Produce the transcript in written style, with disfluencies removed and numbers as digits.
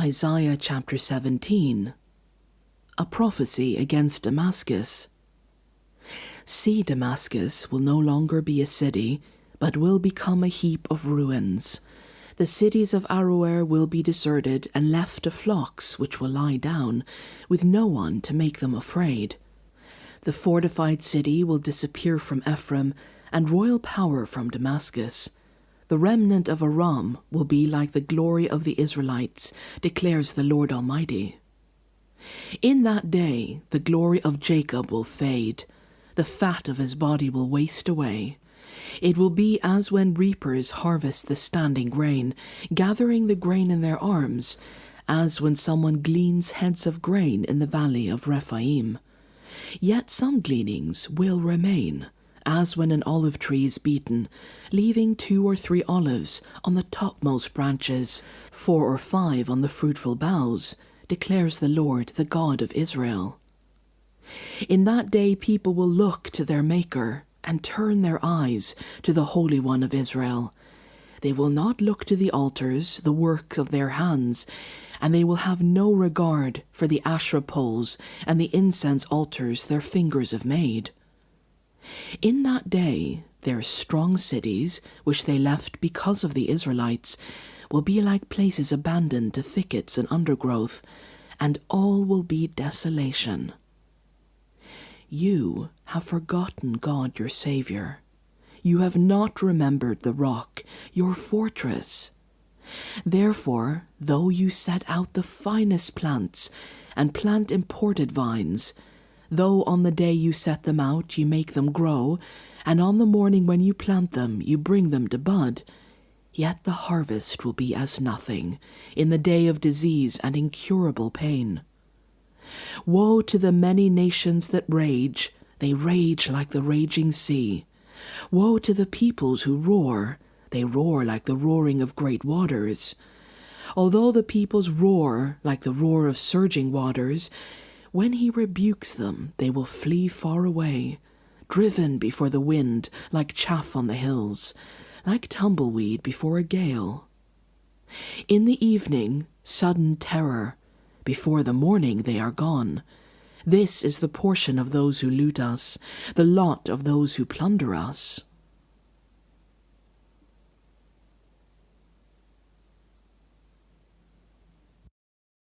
Isaiah chapter 17. A prophecy against Damascus. See, Damascus will no longer be a city, but will become a heap of ruins. The cities of Aroer will be deserted and left to flocks which will lie down, with no one to make them afraid. The fortified city will disappear from Ephraim, and royal power from Damascus. The remnant of Aram will be like the glory of the Israelites, declares the Lord Almighty. In that day the glory of Jacob will fade, the fat of his body will waste away. It will be as when reapers harvest the standing grain, gathering the grain in their arms, as when someone gleans heads of grain in the valley of Rephaim. Yet some gleanings will remain, as when an olive tree is beaten, leaving 2 or 3 olives on the topmost branches, 4 or 5 on the fruitful boughs, declares the Lord, the God of Israel. In that day people will look to their Maker and turn their eyes to the Holy One of Israel. They will not look to the altars, the work of their hands, and they will have no regard for the Asherah poles and the incense altars their fingers have made. In that day their strong cities, which they left because of the Israelites, will be like places abandoned to thickets and undergrowth, and all will be desolation. You have forgotten God your Saviour. You have not remembered the rock, your fortress. Therefore, though you set out the finest plants and plant imported vines, though on the day you set them out you make them grow, and on the morning when you plant them you bring them to bud, yet the harvest will be as nothing in the day of disease and incurable pain. Woe to the many nations that rage, they rage like the raging sea. Woe to the peoples who roar, they roar like the roaring of great waters. Although the peoples roar like the roar of surging waters, when he rebukes them they will flee far away, driven before the wind like chaff on the hills, like tumbleweed before a gale. In the evening, sudden terror. Before the morning they are gone. This is the portion of those who loot us, the lot of those who plunder us.